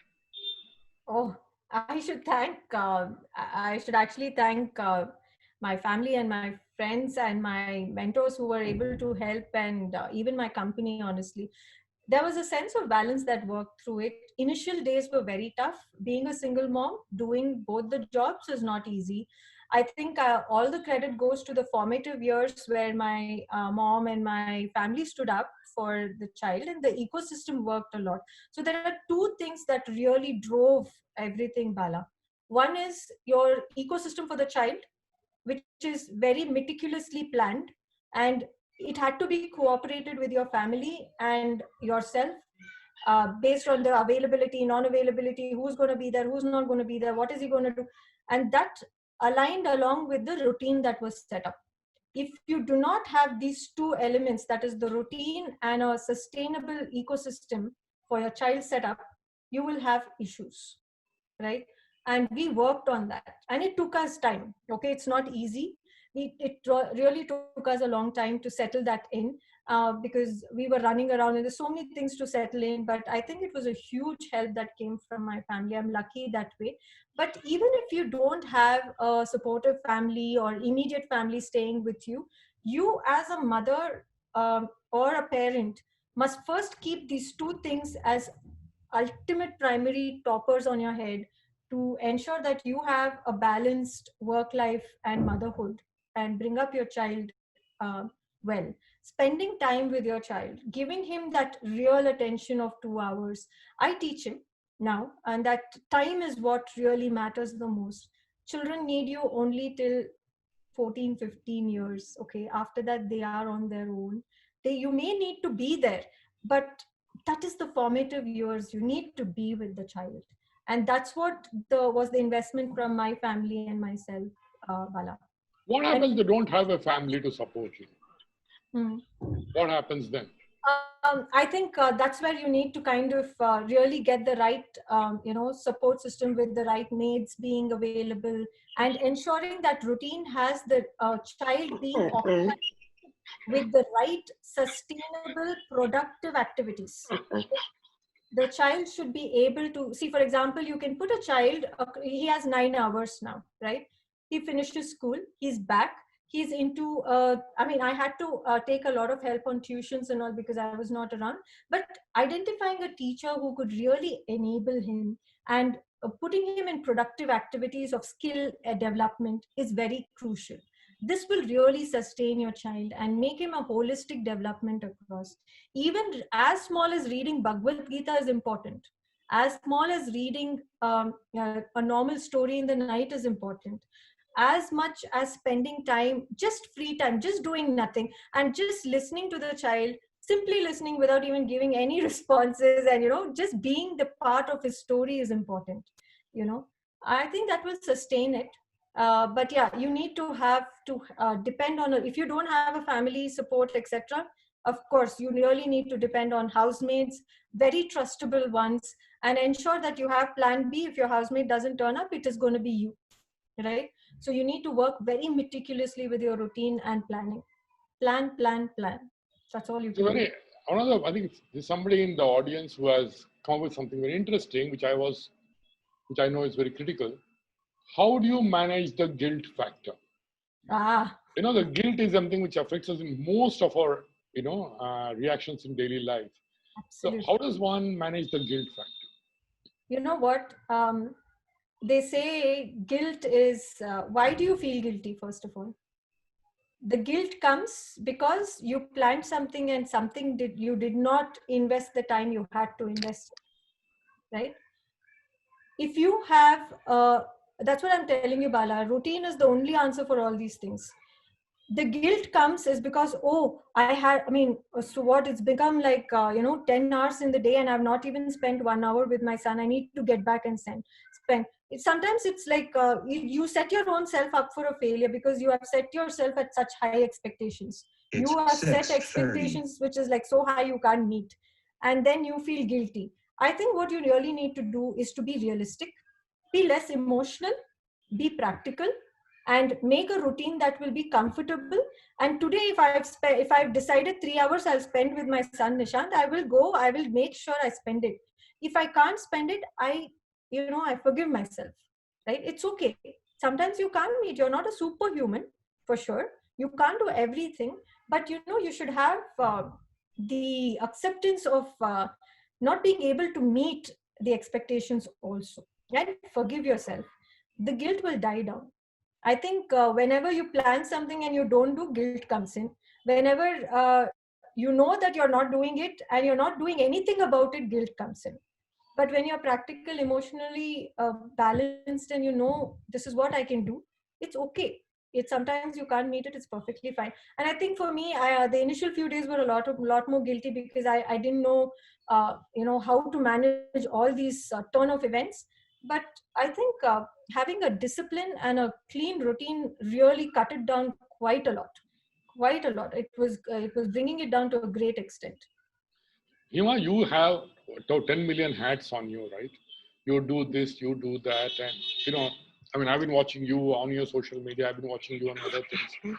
Oh, I should actually thank my family and my friends and my mentors who were able to help, and even my company, honestly. There was a sense of balance that worked through it. Initial days were very tough. Being a single mom, doing both the jobs is not easy. I think all the credit goes to the formative years where my mom and my family stood up for the child, and the ecosystem worked a lot. So there are two things that really drove everything, Bala. One is your ecosystem for the child, which is very meticulously planned, and it had to be cooperated with your family and yourself, based on the availability, non-availability, who's going to be there, who's not going to be there, what is he going to do. And that aligned along with the routine that was set up. If you do not have these two elements, that is the routine and a sustainable ecosystem for your child setup, you will have issues, right? And we worked on that, and it took us time. Okay, it's not easy. It really took us a long time to settle that in, because we were running around and there's so many things to settle in. But I think it was a huge help that came from my family. I'm lucky that way. But even if you don't have a supportive family or immediate family staying with you, you as a mother, or a parent, must first keep these two things as ultimate primary toppers on your head, to ensure that you have a balanced work life and motherhood, and bring up your child well. Spending time with your child, giving him that real attention of 2 hours. I teach him now, and that time is what really matters the most. Children need you only till 14, 15 years. Okay, after that they are on their own. You may need to be there, but that is the formative years. You need to be with the child, and that's what was the investment from my family and myself, Bala. What And happens they don't have a family to support you? hmm, What happens then? I think that's where you need to kind of really get the right, support system, with the right maids being available, and ensuring that routine has the child being occupied with the right sustainable productive activities. The child should be able to see, for example, you can put a child, he has 9 hours now, right? He finishes school, he's back, He's into I mean, I had to take a lot of help on tuitions and all because I was not around, but identifying a teacher who could really enable him and putting him in productive activities of skill development is very crucial. This will really sustain your child and make him a holistic development across. Even as small as reading Bhagavad Gita is important. As small as reading a normal story in the night is important. As much as spending time, just free time, just doing nothing and just listening to the child, simply listening without even giving any responses, and just being the part of his story is important. you know I think that will sustain it. But yeah, you need to have to depend on if you don't have a family support, etc. Of course you really need to depend on housemates, very trustable ones, and ensure that you have plan B. If your housemate doesn't turn up, it is going to be you, right? So you need to work very meticulously with your routine and planning. Plan. That's all you So can do. very another. I think there's somebody in the audience who has come up with something very interesting, which I know is very critical. How do you manage the guilt factor? Ah, The guilt is something which affects us in most of our reactions in daily life. So absolutely. how does one manage the guilt factor? You know what? They say guilt is, why do you feel guilty, first of all? The guilt comes because you planned something and something you did not invest the time you had to invest, right? If you have, that's what I'm telling you, Bala. Routine is the only answer for all these things. The guilt comes is because, oh, I mean, so what, it's become like 10 hours in the day and I've not even spent 1 hour with my son. I need to get back and spend it. Sometimes it's like you set your own self up for a failure because you have set yourself at such high expectations. It's You have set 6:30. expectations which is like so high you can't meet, and then you feel guilty. I think what you really need to do is to be realistic, be less emotional, be practical, and make a routine that will be comfortable. And today, if I've decided 3 hours I'll spend with my son Nishant, I will go. I will make sure I spend it. If I can't spend it, I forgive myself. Right? It's okay. Sometimes you can't meet. You're not a superhuman, for sure. You can't do everything, but you should have the acceptance of not being able to meet the expectations also, and forgive yourself. The guilt will die down. I think whenever you plan something and you don't do, guilt comes in. Whenever you know that you're not doing it and you're not doing anything about it, guilt comes in. But when you're practical, emotionally balanced, and this is what I can do, it's okay. It's sometimes you can't meet it, it's perfectly fine. And I think for me, the initial few days were a lot more guilty because I didn't know how to manage all these turn of events. But I think having a discipline and a clean routine really cut it down quite a lot. It was bringing it down to a great extent. Hima, you have 10 million hats on you, right? You do this, you do that, and I mean, I've been watching you on your social media. I've been watching you on other things.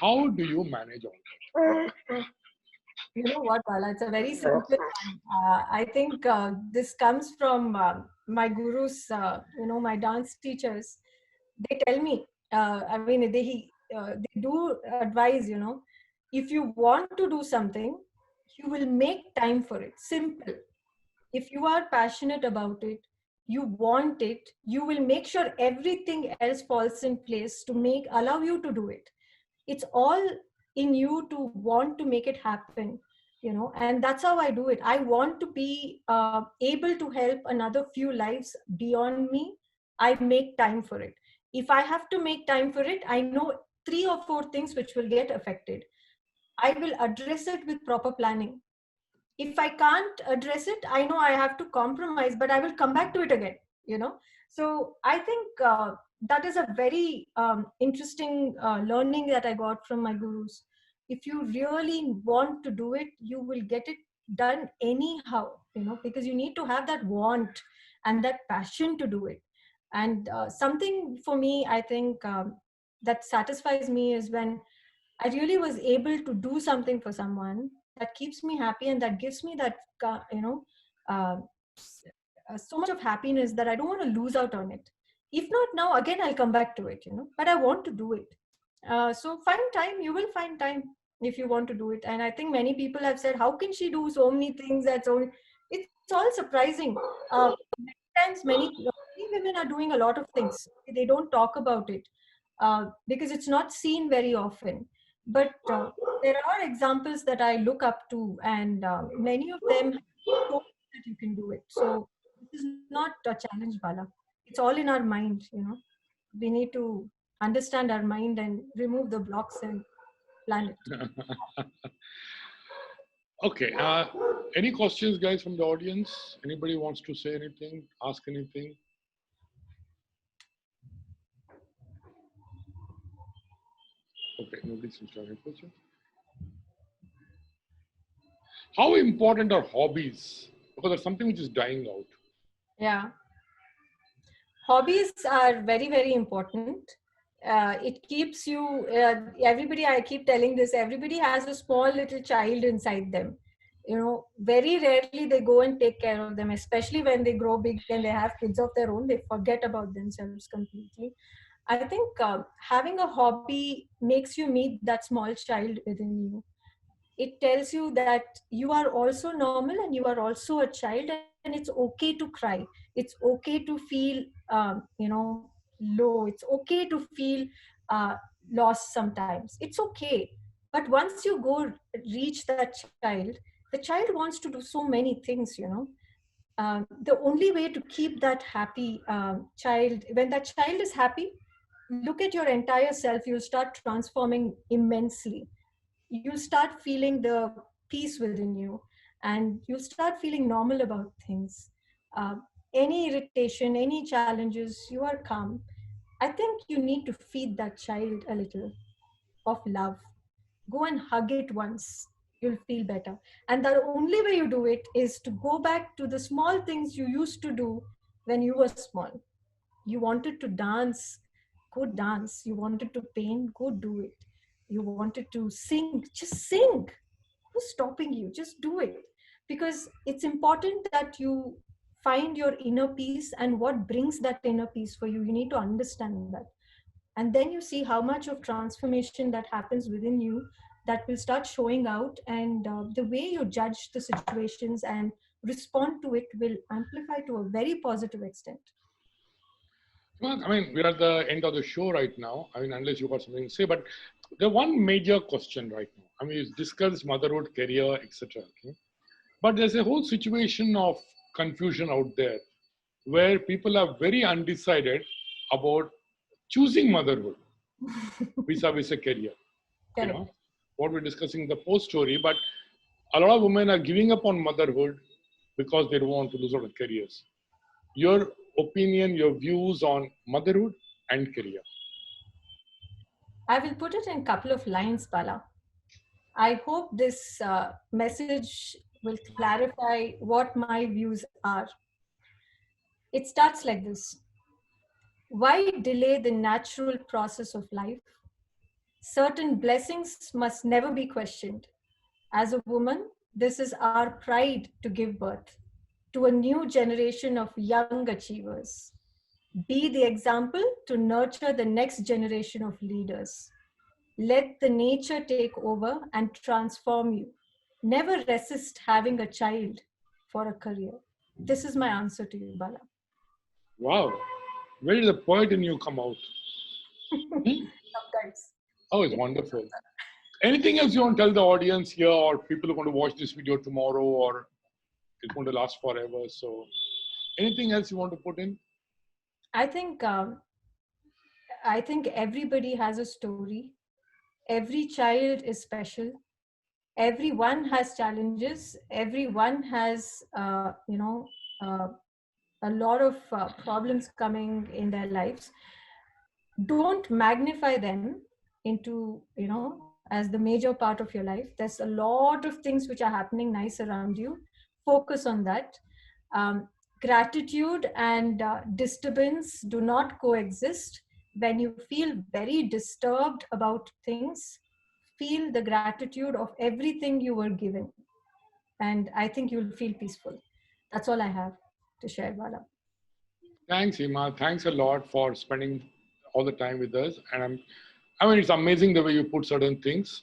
How do you manage all that? You know what, Bala? It's a very simple one. I think this comes from my gurus, my dance teachers. They tell me, I mean, they do advise, if you want to do something, you will make time for it. Simple. If you are passionate about it, you want it, you will make sure everything else falls in place to allow you to do it. It's all in you to want to make it happen. And that's how I do it. I want to be able to help another few lives beyond me. I make time for it. If I have to make time for it, I know 3 or 4 things which will get affected. I will address it with proper planning. If I can't address it, I know I have to compromise, but I will come back to it again. So I think that is a very interesting learning that I got from my gurus. If you really want to do it, you will get it done anyhow, because you need to have that want and that passion to do it. And something for me, I think that satisfies me is when I really was able to do something for someone that keeps me happy and that gives me that, uh, so much of happiness that I don't want to lose out on it. If not now, again, I'll come back to it, but I want to do it. So find time. You will find time if you want to do it. And I think many people have said, "How can she do so many things?" That's all. It's all surprising. Many times, many women are doing a lot of things. They don't talk about it because it's not seen very often. But there are examples that I look up to, and many of them show that you can do it. So this is not a challenge, Bala. It's all in our mind. We need to understand our mind and remove the blocks and plan it. Okay. Any questions, guys, from the audience? Anybody wants to say anything, ask anything? Okay, nobody seems to have any questions. How important are hobbies? Because that's something which is dying out. Yeah. Hobbies are very, very important. It keeps you, everybody, I keep telling this, everybody has a small little child inside them. Very rarely they go and take care of them, especially when they grow big and they have kids of their own, they forget about themselves completely. I think having a hobby makes you meet that small child within you. It tells you that you are also normal and you are also a child, and it's okay to cry. It's okay to feel low. It's okay to feel uh, lost sometimes. It's okay. But once you go reach that child, the child wants to do so many things. The only way to keep that happy child, when that child is happy, look at your entire self, you'll start transforming immensely. You start feeling the peace within you, and you start feeling normal about things. uh, any irritation, any challenges, you are calm. I think you need to feed that child a little of love. Go and hug it once, you'll feel better. And the only way you do it is to go back to the small things you used to do when you were small. You wanted to dance, go dance. You wanted to paint, go do it. You wanted to sing, just sing. Who's stopping you? Just do it. Because it's important that you find your inner peace, and what brings that inner peace for you. You need to understand that. And then you see how much of transformation that happens within you, that will start showing out. And the way you judge the situations and respond to it will amplify to a very positive extent. Well, I mean, we're at the end of the show right now. I mean, unless you got something to say, but the one major question right now. I mean, you discussed motherhood, career, etc. Okay? But there's a whole situation of confusion out there where people are very undecided about choosing motherhood vis-a-vis a career. You Correct. know, what we're discussing in the post story, but a lot of women are giving up on motherhood because they don't want to lose out on careers. Your opinion, your views on motherhood and career. I will put it in a couple of lines, Bala. I hope this message will clarify what my views are. It starts like this. Why delay the natural process of life? Certain blessings must never be questioned. As a woman, this is our pride to give birth to a new generation of young achievers. Be the example to nurture the next generation of leaders. Let the nature take over and transform you. Never resist having a child for a career. This is my answer to you, Bala. Wow. Where did the poet in you come out? Hmm? Sometimes. Oh, it's wonderful. Anything else you want to tell the audience here, or people are going to watch this video tomorrow, or it's going to last forever? So, anything else you want to put in? I think everybody has a story. Every child is special. Everyone has challenges. Everyone has uh, a lot of problems coming in their lives. Don't magnify them into as the major part of your life. There's a lot of things which are happening nice around you. Focus on that. Gratitude and disturbance do not coexist. When you feel very disturbed about things, feel the gratitude of everything you were given, and I think you'll feel peaceful. That's all I have to share, Bala. Thanks, Hima. Thanks a lot for spending all the time with us. And I mean, it's amazing the way you put certain things.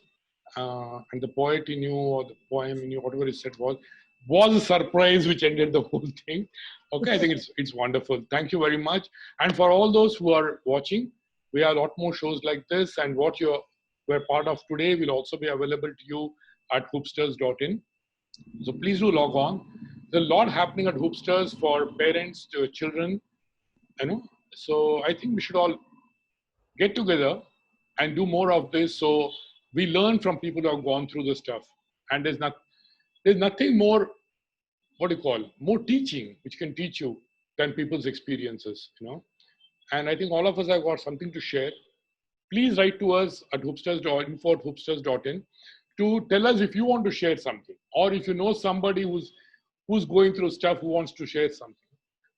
And the poet in you, or the poem in you, whatever you said was a surprise which ended the whole thing. Okay, I think it's wonderful. Thank you very much. And for all those who are watching, we have a lot more shows like this, and what we're part of today will also be available to you at hoopsters.in. So please do log on. There's a lot happening at Hoopsters for parents to children, you know. So I think we should all get together and do more of this, so we learn from people who have gone through this stuff. And there's nothing more, what do you call, more teaching which can teach you than people's experiences, you know. And I think all of us have got something to share. Please write to us at hoopsters.info@hoopsters.in to tell us if you want to share something, or if you know somebody who's going through stuff, who wants to share something.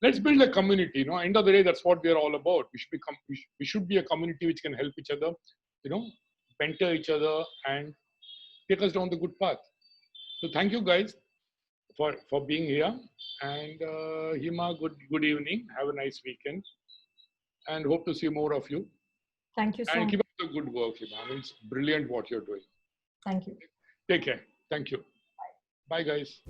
Let's build a community. You know, end of the day, that's what we are all about. We should be a community which can help each other, you know, mentor each other, and take us down the good path. So thank you guys for being here. And Hima, good evening. Have a nice weekend, and hope to see more of you. Thank you so And much. keep up the good work, Hima. I mean, it's brilliant what you're doing. Thank you. Take care. Thank you. Bye, guys.